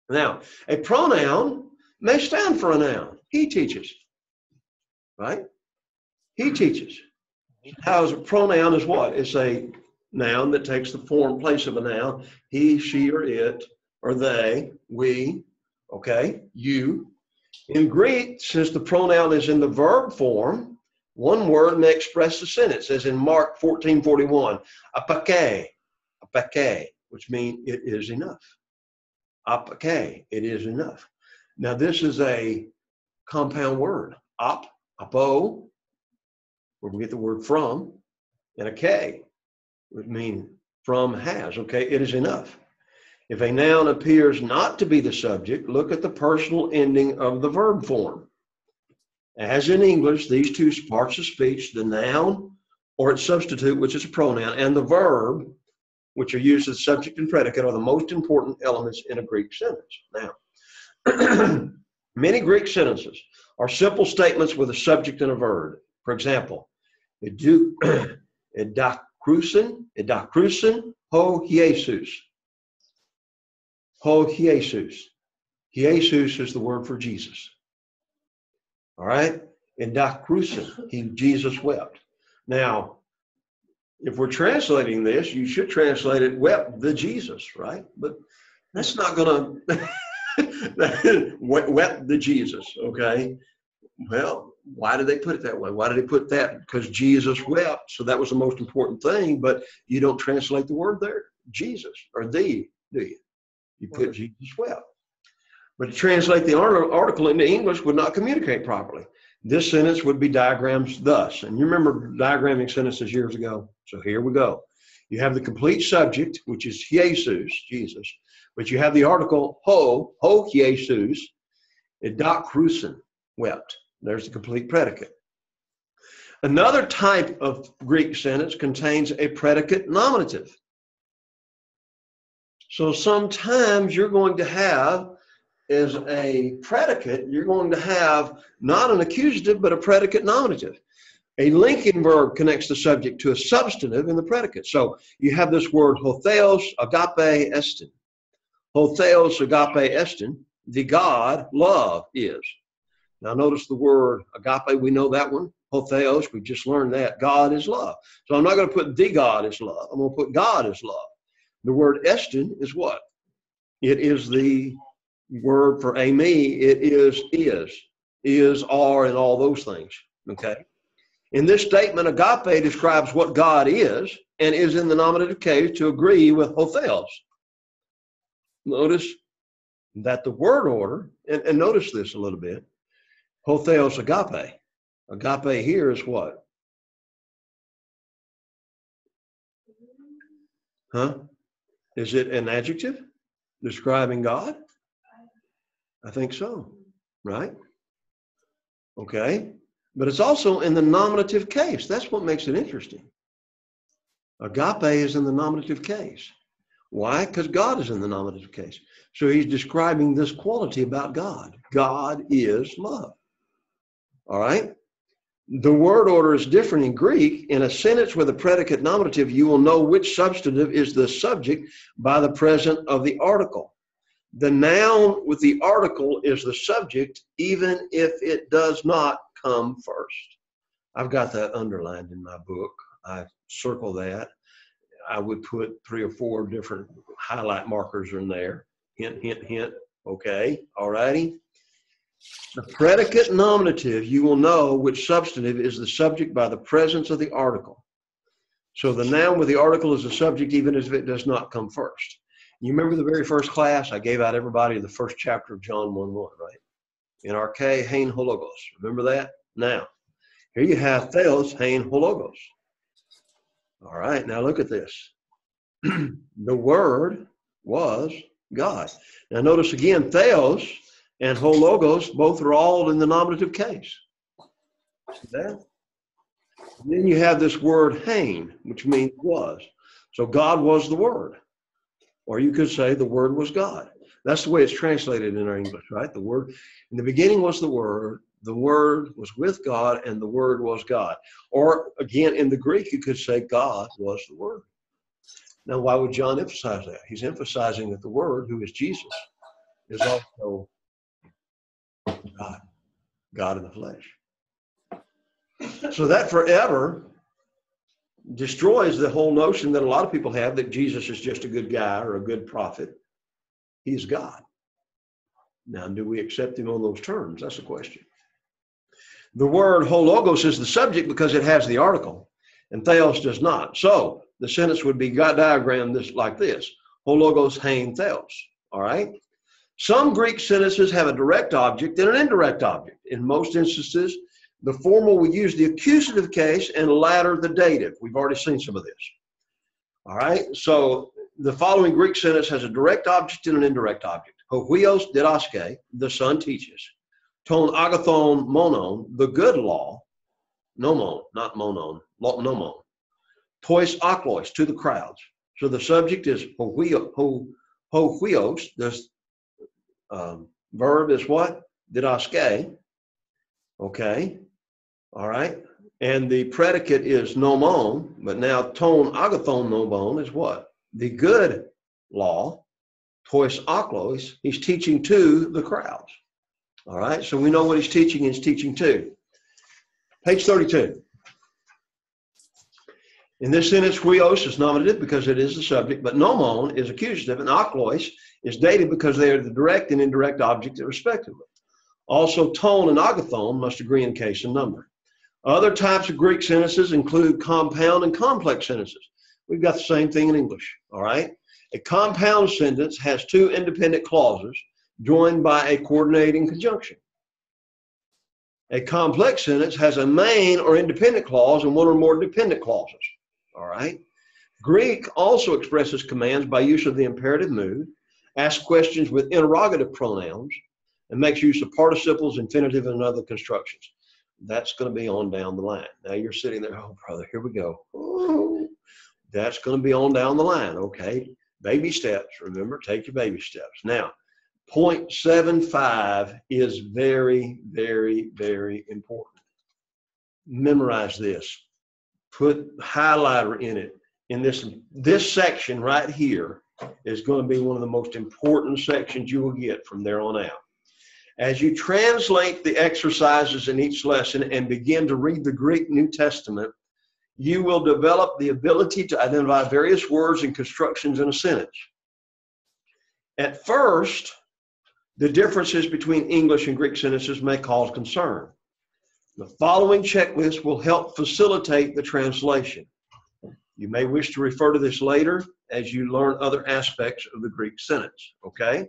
[SPEAKER 1] Now, a pronoun may stand for a noun. He teaches, right? He teaches. How is a pronoun is what? It's a noun that takes the place of a noun. He, she, or it, or they, we, okay, you. In Greek, since the pronoun is in the verb form, one word may express the sentence, as in Mark 14:41, apake, which means it is enough. Apake, it is enough. Now this is a compound word. Apo, where we get the word from, and a K, would mean from has, okay? It is enough. If a noun appears not to be the subject, look at the personal ending of the verb form. As in English, these two parts of speech, the noun or its substitute, which is a pronoun, and the verb, which are used as subject and predicate, are the most important elements in a Greek sentence. Now, many Greek sentences are simple statements with a subject and a verb. For example, edakrusin, ho Jesus. Ho Jesus. Jesus is the word for Jesus. All right? Edakrusin, Jesus wept. Now, if we're translating this, you should translate it wept the Jesus, right? But that's not going to wept the Jesus, okay? Well, why did they put it that way? Why did they put that? Because Jesus wept, so that was the most important thing, but you don't translate the word there, Jesus, or thee, do you? You put Jesus wept. But to translate the article into English would not communicate properly. This sentence would be diagrammed thus. And you remember diagramming sentences years ago. So here we go. You have the complete subject, which is Jesus, but you have the article ho Jesus, edakrusin, wept. There's the complete predicate. Another type of Greek sentence contains a predicate nominative. So sometimes you're going to have, as a predicate, you're going to have not an accusative, but a predicate nominative. A linking verb connects the subject to a substantive in the predicate. So you have this word hotheos agape estin. Hotheos agape estin, the God love is. Now notice the word agape, we know that one. Hotheos, we just learned that. God is love. So I'm not going to put the God is love. I'm going to put God is love. The word estin is what? It is the word for ami. It is, are, and all those things. Okay? In this statement, agape describes what God is and is in the nominative case to agree with hotheos. Notice that the word order, and notice this a little bit, hotheos agape. Agape here is what? Huh? Is it an adjective describing God? I think so, right? Okay. But it's also in the nominative case. That's what makes it interesting. Agape is in the nominative case. Why? Because God is in the nominative case. So he's describing this quality about God. God is love. All right? The word order is different in Greek. In a sentence with a predicate nominative, you will know which substantive is the subject by the present of the article. The noun with the article is the subject, even if it does not come first. I've got that underlined in my book. I circle that. I would put 3 or 4 different highlight markers in there. Hint, hint, hint. Okay, all righty. The predicate nominative, you will know which substantive is the subject by the presence of the article. So the noun with the article is the subject, even if it does not come first. You remember the very first class? I gave out everybody the first chapter of John 1:1, right? In arche, hein hologos. Remember that? Now, here you have theos, hein hologos. All right, now look at this. The Word was God. Now notice again, theos and hologos both are all in the nominative case. See that? And then you have this word hein, which means was. So God was the Word. Or you could say the Word was God. That's the way it's translated in our English, right? The Word, in the beginning was the Word was with God, and the Word was God. Or again, in the Greek, you could say God was the Word. Now, why would John emphasize that? He's emphasizing that the Word, who is Jesus, is also God, God in the flesh. So that forever destroys the whole notion that a lot of people have that Jesus is just a good guy or a good prophet. He's God. Now, do we accept him on those terms? That's the question. The word hologos is the subject because it has the article, and theos does not. So the sentence would be diagrammed like this: hologos hein theos. All right. Some Greek sentences have a direct object and an indirect object. In most instances, the former will use the accusative case and the latter the dative. We've already seen some of this. All right. So the following Greek sentence has a direct object and an indirect object. Ho huios didaske, the son teaches. Ton agathon monon, the good law. Nomon, not monon, nomon. Tois aklois, to the crowds. So the subject is ho huios. The verb is what? Didaske. Okay. All right. And the predicate is nomon, but now ton agathon nomon is what? The good law. Tois aklois, he's teaching to the crowds. All right. So we know what he's teaching to. Page 32. In this sentence, huios is nominative because it is the subject, but nomon is accusative, and aklois is dative because they are the direct and indirect objects respectively. Also, ton and agathon must agree in case and number. Other types of Greek sentences include compound and complex sentences. We've got the same thing in English, all right? A compound sentence has 2 independent clauses joined by a coordinating conjunction. A complex sentence has a main or independent clause and 1 or more dependent clauses, all right? Greek also expresses commands by use of the imperative mood, asks questions with interrogative pronouns, and makes use of participles, infinitive, and other constructions. That's going to be on down the line. Now you're sitting there, oh, brother, here we go. Oh, that's going to be on down the line, okay? Baby steps, remember, take your baby steps. Now, 0.75 is very, very, very important. Memorize this. Put highlighter in it. In this section right here is going to be one of the most important sections you will get from there on out. As you translate the exercises in each lesson and begin to read the Greek New Testament, you will develop the ability to identify various words and constructions in a sentence. At first, the differences between English and Greek sentences may cause concern. The following checklist will help facilitate the translation. You may wish to refer to this later as you learn other aspects of the Greek sentence, okay?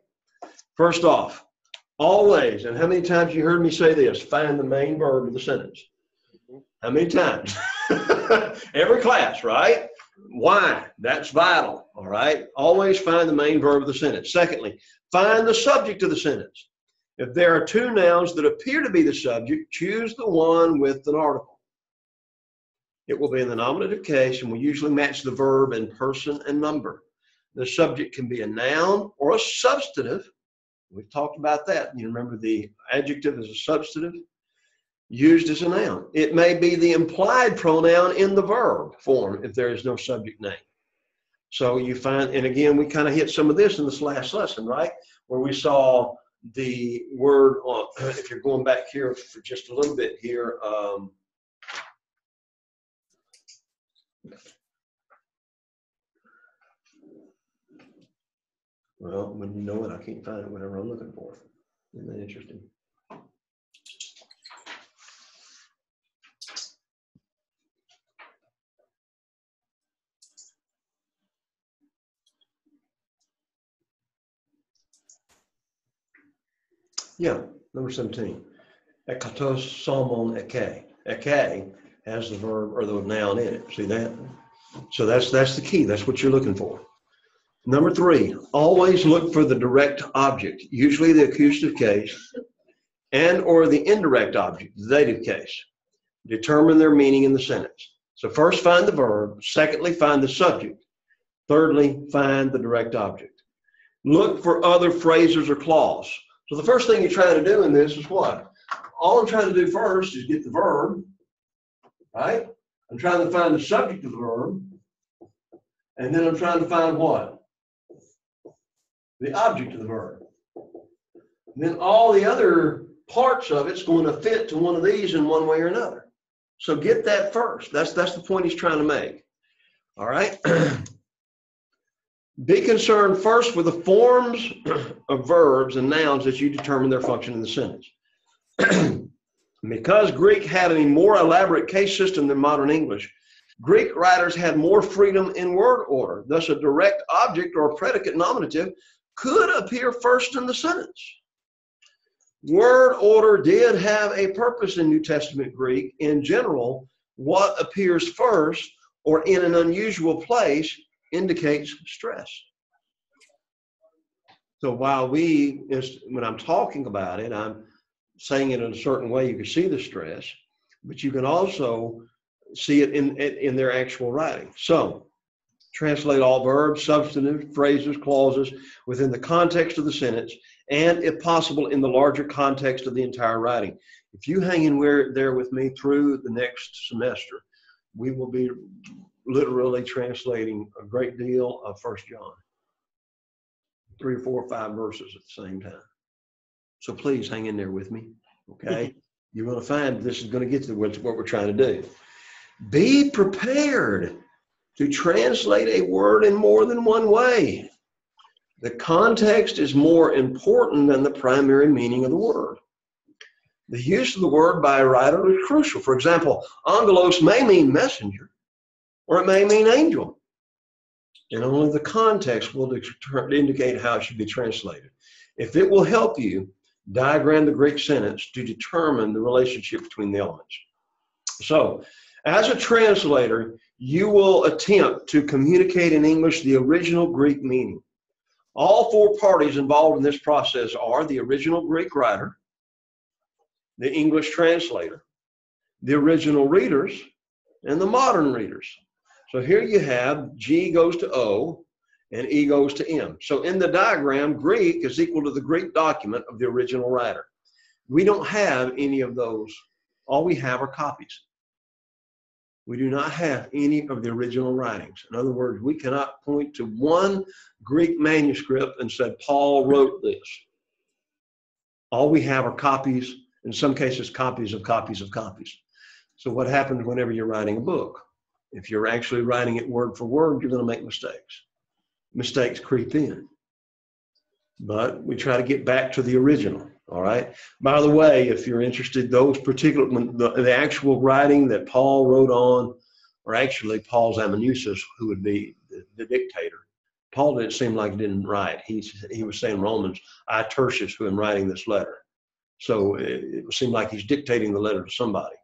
[SPEAKER 1] First off, always, and how many times you heard me say this, find the main verb of the sentence. How many times? Every class, right? Why? That's vital, all right? Always find the main verb of the sentence. Secondly, find the subject of the sentence. If there are 2 nouns that appear to be the subject, choose the one with an article. It will be in the nominative case and will usually match the verb in person and number. The subject can be a noun or a substantive. We've talked about that. You remember the adjective is a substantive. used as a noun. It may be the implied pronoun in the verb form if there is no subject name. So you find, and again, we kind of hit some of this in this last lesson, right? Where we saw the word on, if you're going back here for just a little bit here, well, when you know it, I can't find it, whatever I'm looking for. Isn't that interesting? Yeah, number 17. Ekatos salmon eke. Eke has the verb or the noun in it. See that? So that's the key. That's what you're looking for. Number 3, always look for the direct object, usually the accusative case, and or the indirect object, the dative case. Determine their meaning in the sentence. So first find the verb. Secondly, find the subject. Thirdly, find the direct object. Look for other phrases or clause. So the first thing you're trying to do in this is what? All I'm trying to do first is get the verb, right? I'm trying to find the subject of the verb. And then I'm trying to find what? The object of the verb. And then all the other parts of it's going to fit to one of these in one way or another. So get that first. That's the point he's trying to make. All right? Be concerned first with the forms of verbs and nouns that you determine their function in the sentence. Because Greek had a more elaborate case system than modern English, Greek writers had more freedom in word order. Thus, a direct object or a predicate nominative could appear first in the sentence. Word order did have a purpose in New Testament Greek. In general, what appears first or in an unusual place indicates stress. So while when I'm talking about it, I'm saying it in a certain way, you can see the stress, but you can also see it in their actual writing. So translate all verbs, substantive, phrases, clauses within the context of the sentence, and if possible, in the larger context of the entire writing. If you hang in there with me through the next semester, we will be literally translating a great deal of 1 John. 3 or 4 or 5 verses at the same time. So please hang in there with me, okay? You're going to find this is going to get to what we're trying to do. Be prepared to translate a word in more than one way. The context is more important than the primary meaning of the word. The use of the word by a writer is crucial. For example, angelos may mean messenger, or it may mean angel. And only the context will indicate how it should be translated. If it will help you, diagram the Greek sentence to determine the relationship between the elements. So, as a translator, you will attempt to communicate in English the original Greek meaning. All 4 parties involved in this process are the original Greek writer, the English translator, the original readers, and the modern readers. So here you have G goes to O and E goes to M. So in the diagram, Greek is equal to the Greek document of the original writer. We don't have any of those. All we have are copies. We do not have any of the original writings. In other words, we cannot point to one Greek manuscript and say, Paul wrote this. All we have are copies, in some cases, copies of copies of copies. So what happens whenever you're writing a book? If you're actually writing it word for word, you're going to make mistakes. Mistakes creep in. But we try to get back to the original, all right? By the way, if you're interested, those particular, the actual writing that Paul wrote on, or actually Paul's amanuensis, who would be the dictator. Paul didn't seem like he didn't write. He was saying Romans, I, Tertius, who am writing this letter. So it seemed like he's dictating the letter to somebody.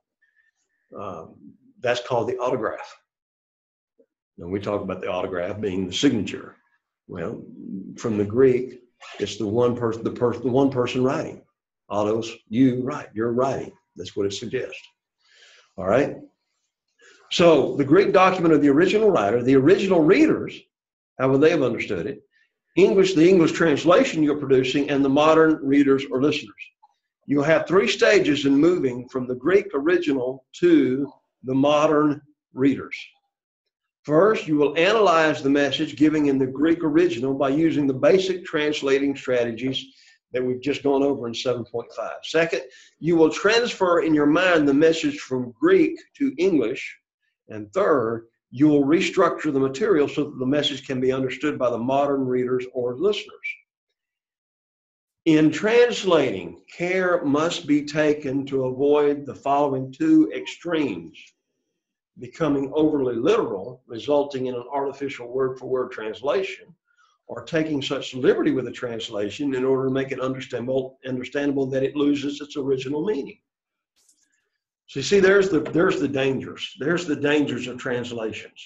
[SPEAKER 1] That's called the autograph. And we talk about the autograph being the signature. Well, from the Greek, it's the one person writing. Autos, you write, you're writing. That's what it suggests. All right. So the Greek document of the original writer, the original readers, how would they have understood it? The English translation you're producing, and the modern readers or listeners. you'll have three stages in moving from the Greek original to the modern readers. First, you will analyze the message given in the Greek original by using the basic translating strategies that we've just gone over in 7.5. Second, you will transfer in your mind the message from Greek to English. And third, you will restructure the material so that the message can be understood by the modern readers or listeners. In translating, care must be taken to avoid the following two extremes: becoming overly literal, resulting in an artificial word-for-word translation, or taking such liberty with a translation in order to make it understandable that it loses its original meaning. So you see, there's the dangers. There's the dangers of translations.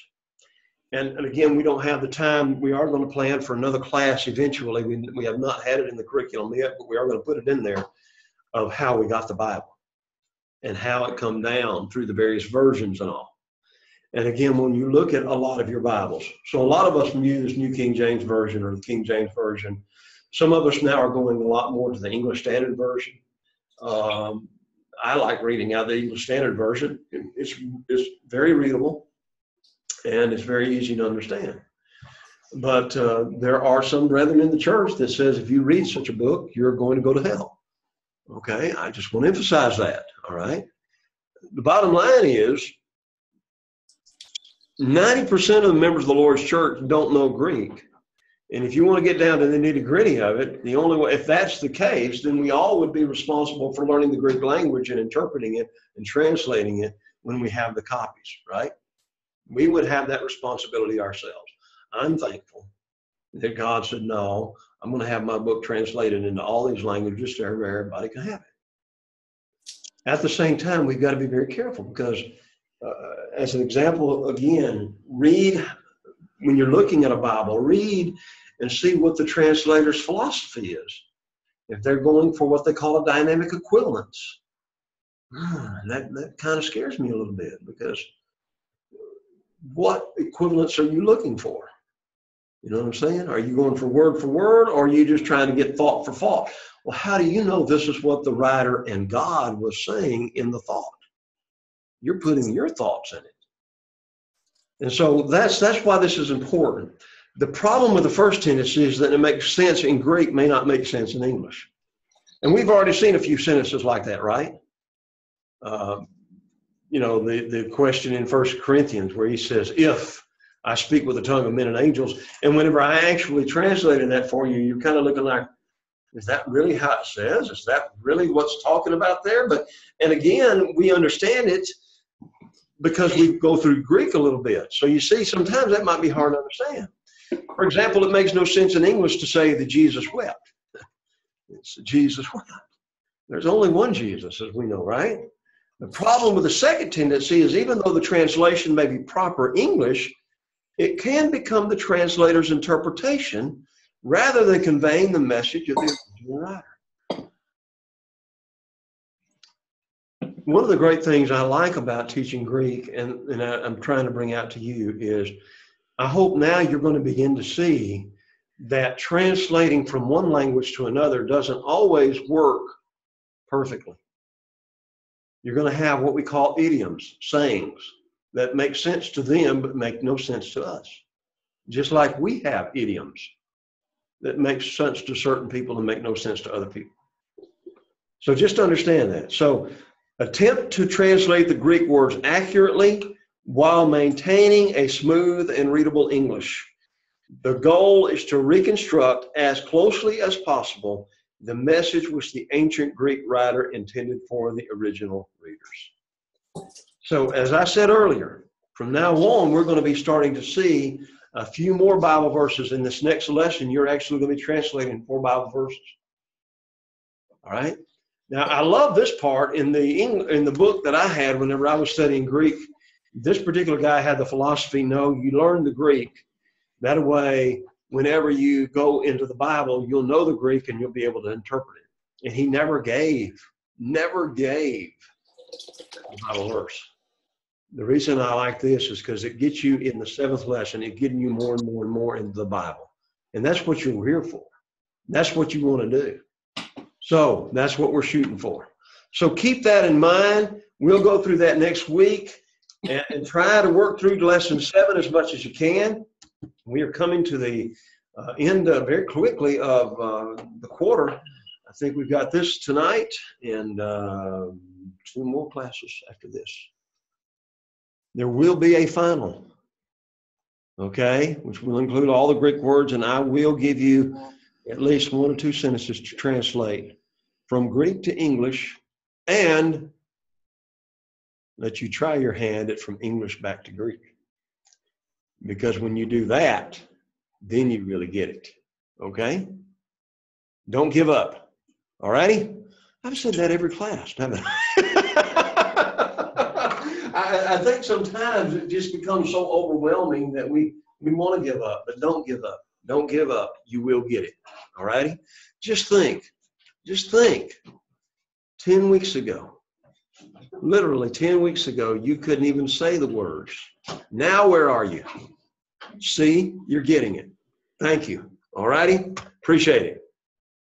[SPEAKER 1] And again, we don't have the time. We are going to plan for another class eventually. We have not had it in the curriculum yet, but we are going to put it in there, of how we got the Bible and how it come down through the various versions and all. And again, when you look at a lot of your Bibles, so a lot of us use New King James Version or the King James Version. Some of us now are going a lot more to the English Standard Version. I like reading out the English Standard Version. It's very readable and it's very easy to understand. But there are some brethren in the church that says if you read such a book, you're going to go to hell. Okay, I just want to emphasize that, all right? The bottom line is 90% of the members of the Lord's church don't know Greek. And if you want to get down to the nitty-gritty of it, the only way, if that's the case, then we all would be responsible for learning the Greek language and interpreting it and translating it when we have the copies, right? We would have that responsibility ourselves. I'm thankful that God said, no, I'm going to have my book translated into all these languages so everybody can have it. At the same time, we've got to be very careful because, as an example, again, read, when you're looking at a Bible, read and see what the translator's philosophy is. If they're going for what they call a dynamic equivalence, that kind of scares me a little bit, because what equivalence are you looking for? You know what I'm saying? Are you going for word, or are you just trying to get thought for thought? Well, how do you know this is what the writer and God was saying in the thought? You're putting your thoughts in it. And so that's why this is important. The problem with the first tendency is that it makes sense in Greek may not make sense in English. And we've already seen a few sentences like that, right? You know, the question in 1 Corinthians where he says, if I speak with the tongue of men and angels, and whenever I actually translated that for you, you're kind of looking like, is that really how it says? Is that really what's talking about there? And again, we understand it because we go through Greek a little bit. So you see, sometimes that might be hard to understand. For example, it makes no sense in English to say that Jesus wept. It's Jesus wept. There's only one Jesus, as we know, right? The problem with the second tendency is even though the translation may be proper English, it can become the translator's interpretation rather than conveying the message of the original writer. One of the great things I like about teaching Greek, and I'm trying to bring out to you, is I hope now you're going to begin to see that translating from one language to another doesn't always work perfectly. You're going to have what we call idioms, sayings, that make sense to them but make no sense to us. Just like we have idioms that make sense to certain people and make no sense to other people. So just understand that. So attempt to translate the Greek words accurately while maintaining a smooth and readable English. The goal is to reconstruct as closely as possible the message which the ancient Greek writer intended for the original readers. So as I said earlier, from now on, we're going to be starting to see a few more Bible verses. In this next lesson, you're actually going to be translating 4 Bible verses. All right? Now, I love this part in the book that I had whenever I was studying Greek. This particular guy had the philosophy, no, you learn the Greek. That way, whenever you go into the Bible, you'll know the Greek and you'll be able to interpret it. And he never gave a Bible verse. The reason I like this is because it gets you in the 7th lesson, it's getting you more and more and more into the Bible. And that's what you're here for. That's what you want to do. So So that's what we're shooting for. So keep that in mind. We'll go through that next week and try to work through lesson 7 as much as you can. We are coming to the end very quickly of the quarter. I think we've got this tonight and 2 more classes after this. There will be a final, okay, which will include all the Greek words, and I will give you at least 1 or 2 sentences to translate from Greek to English and let you try your hand at from English back to Greek. Because when you do that, then you really get it, okay? Don't give up, all righty? I've said that every class, haven't I? I think sometimes it just becomes so overwhelming that we want to give up, but don't give up. Don't give up. You will get it, all righty? Just think. 10 weeks ago, literally 10 weeks ago, you couldn't even say the words. Now where are you? See, you're getting it. Thank you. All righty? Appreciate it.